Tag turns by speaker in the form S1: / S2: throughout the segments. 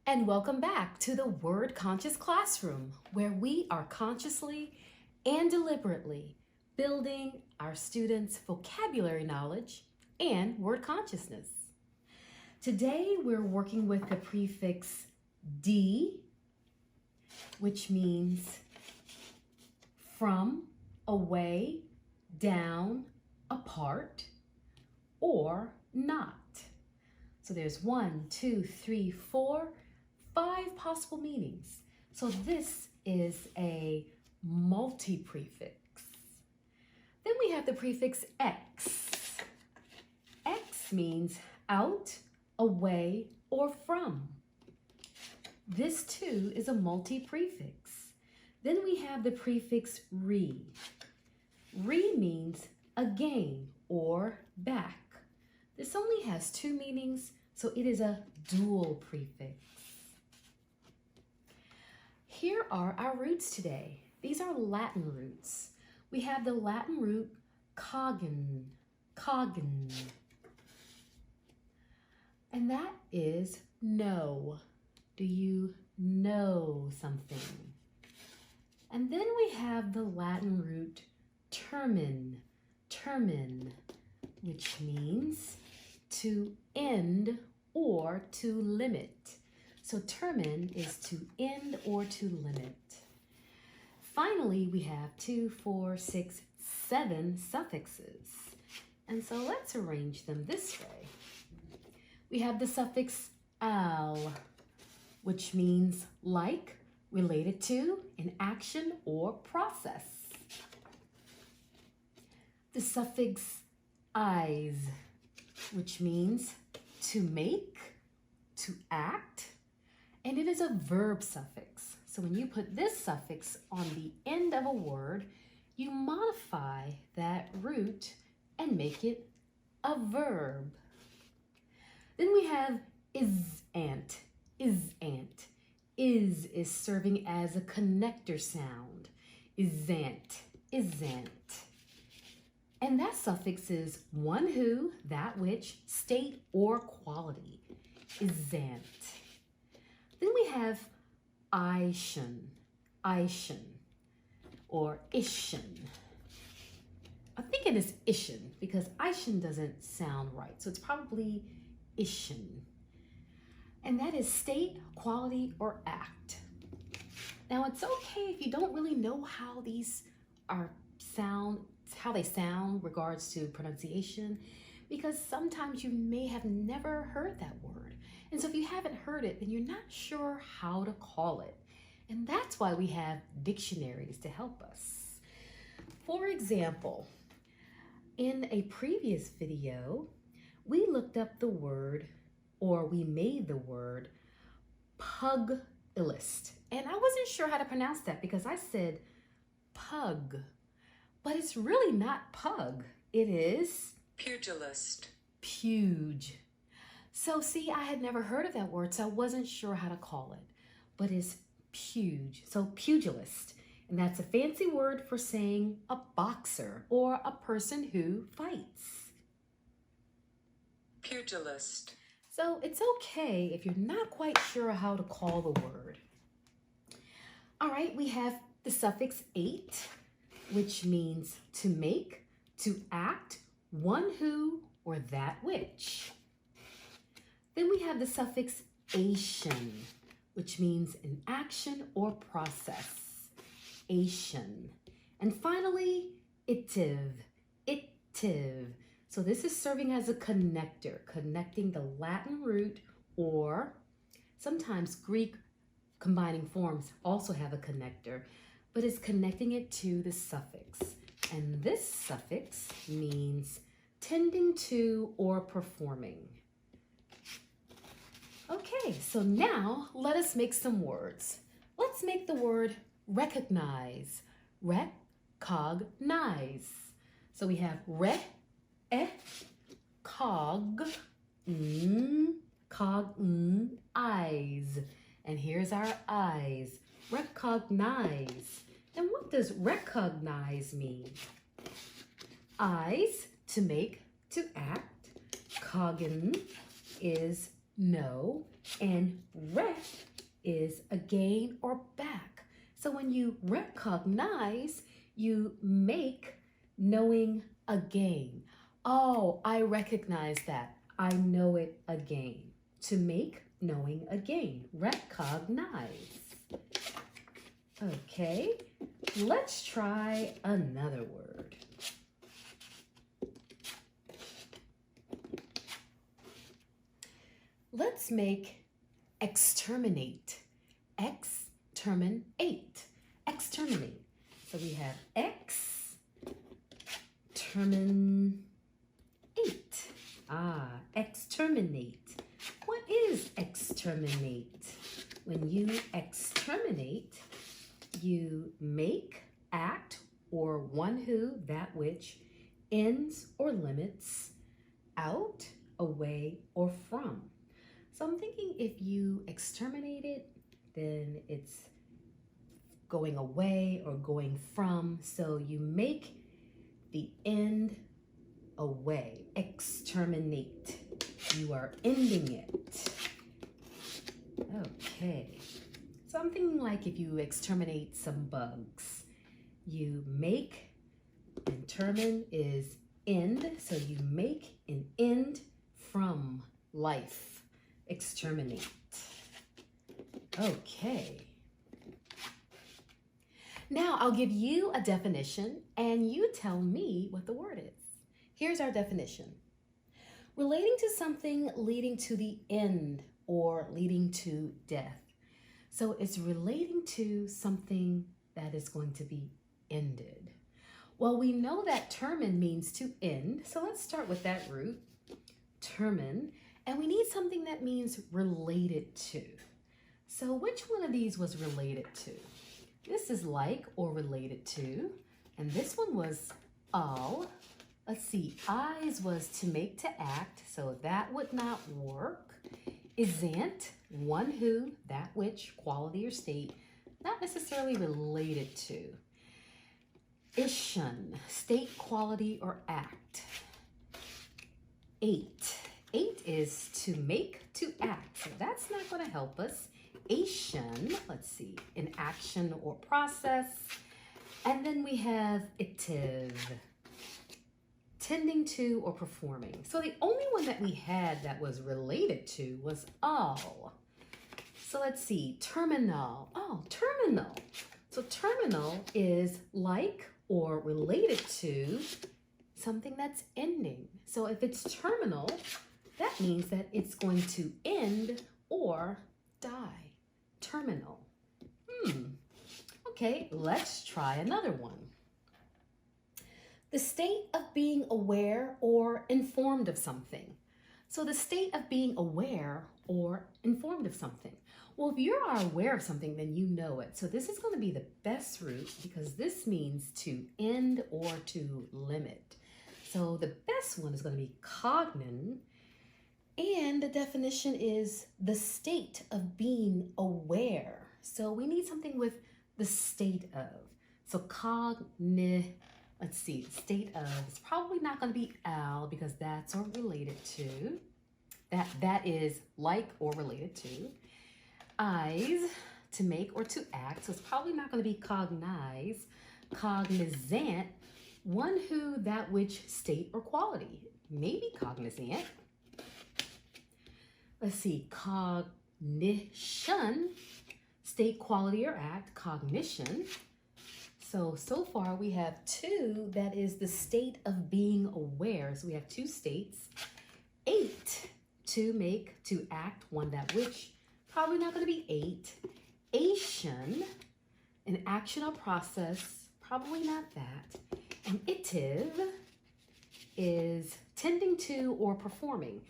S1: And welcome back to the Word Conscious Classroom, where we are consciously and deliberately building our students' vocabulary knowledge and word consciousness. Today, we're working with the prefix D, which means from, away, down, apart, or not. So there's 1, 2, 3, 4, 5 possible meanings. So this is a multi-prefix. Then we have the prefix X. X means out, away, or from. This too is a multi-prefix. Then we have the prefix re. Re means again or back. This only has 2 meanings, so it is a dual prefix. Here are our roots today. These are Latin roots. We have the Latin root cogn, and that is know. Do you know something? And then we have the Latin root termin, which means to end or to limit. So termin is to end or to limit. Finally, we have 2, 4, 6, 7 suffixes. And so let's arrange them this way. We have the suffix al, which means like, related to, an action or process. The suffix eyes, which means to make, to act, and it is a verb suffix. So when you put this suffix on the end of a word, you modify that root and make it a verb. Then we have is-ant. Is serving as a connector sound. Is-ant. And that suffix is one who, that which, state, or quality. Is-ant. Then we have Eischen, or Ischen. I'm thinking it's Ischen because Eischen doesn't sound right, so it's probably Ischen. And that is state, quality, or act. Now it's okay if you don't really know how these how they sound regards to pronunciation, because sometimes you may have never heard that word. And so if you haven't heard it, then you're not sure how to call it. And that's why we have dictionaries to help us. For example, in a previous video, we looked up the word, or we made the word pugilist. And I wasn't sure how to pronounce that because I said pug, but it's really not pug. It is
S2: pugilist.
S1: Puge. So see, I had never heard of that word, so I wasn't sure how to call it, but it's puge, so pugilist. And that's a fancy word for saying a boxer or a person who fights.
S2: Pugilist.
S1: So it's okay if you're not quite sure how to call the word. All right, we have the suffix ate, which means to make, to act, one who, or that which. Then we have the suffix ation, which means an action or process. Ation. And finally, itive. So this is serving as a connector, connecting the Latin root, or sometimes Greek combining forms also have a connector, but it's connecting it to the suffix. And this suffix means tending to or performing. Okay, so now let us make some words. Let's make the word recognize. Recognize. So we have eyes. And here's our eyes. Recognize. And what does recognize mean? Eyes, to make, to act. Cogn is know, and rec is again or back. So when you recognize, you make knowing again. Oh, I recognize that. I know it again. To make knowing again. Recognize. Okay, let's try another word. Let's make exterminate. Exterminate. Exterminate. So we have exterminate. Exterminate. What is exterminate? When you exterminate, you make, act, or one who, that which, ends or limits, out, away, or from. So I'm thinking if you exterminate it, then it's going away or going from. So you make the end away. Exterminate. You are ending it. Okay. So I'm thinking like if you exterminate some bugs, you make, and termin is end. So you make an end from life. Exterminate. Okay. Now I'll give you a definition and you tell me what the word is. Here's our definition. Relating to something leading to the end or leading to death. So it's relating to something that is going to be ended. Well, we know that termin means to end. So let's start with that root, termin. And we need something that means related to. So which one of these was related to? This is like or related to. And this one was all. Let's see, eyes was to make to act. So that would not work. Isn't, one who, that which, quality or state, not necessarily related to. Ishan, state, quality, or act. Eight is to make, to act. So that's not going to help us. Ation, let's see, an action or process. And then we have itiv, tending to or performing. So the only one that we had that was related to was all. So let's see, terminal. Oh, terminal. So terminal is like or related to something that's ending. So if it's terminal, that means that it's going to end or die. Terminal. Okay, let's try another one. The state of being aware or informed of something. So the state of being aware or informed of something. Well, if you are aware of something, then you know it. So this is going to be the best root because this means to end or to limit. So the best one is going to be cogn. And the definition is the state of being aware. So we need something with the state of. So let's see, state of is probably not going to be al because that's or related to. That is like or related to. Eyes, to make or to act. So it's probably not going to be cognize. Cognizant, one who, that which, state or quality. Maybe cognizant. Let's see, cognition, state, quality, or act, cognition. So far we have two, that is the state of being aware. So we have two states. 8, to make, to act, one, that which, probably not going to be 8. Ation, an action or process, probably not that. And itiv is tending to or performing.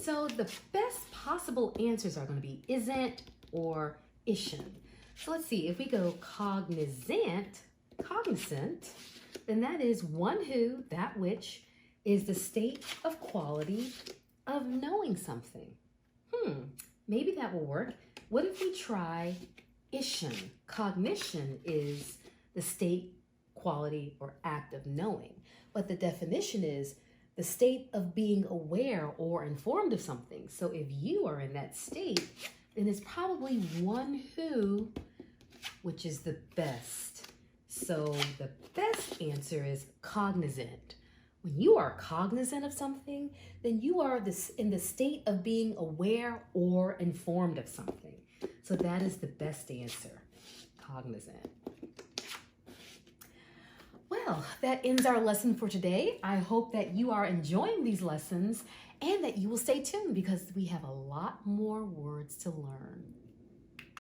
S1: So the best possible answers are going to be isn't or ishan. So let's see, if we go cognizant, then that is one who, that which, is the state of quality of knowing something. Maybe that will work. What if we try ishan? Cognition is the state, quality, or act of knowing. But the definition is the state of being aware or informed of something. So if you are in that state, then it's probably one who, which is the best. So the best answer is cognizant. When you are cognizant of something, then you are in the state of being aware or informed of something. So that is the best answer, cognizant. Well, that ends our lesson for today. I hope that you are enjoying these lessons and that you will stay tuned because we have a lot more words to learn.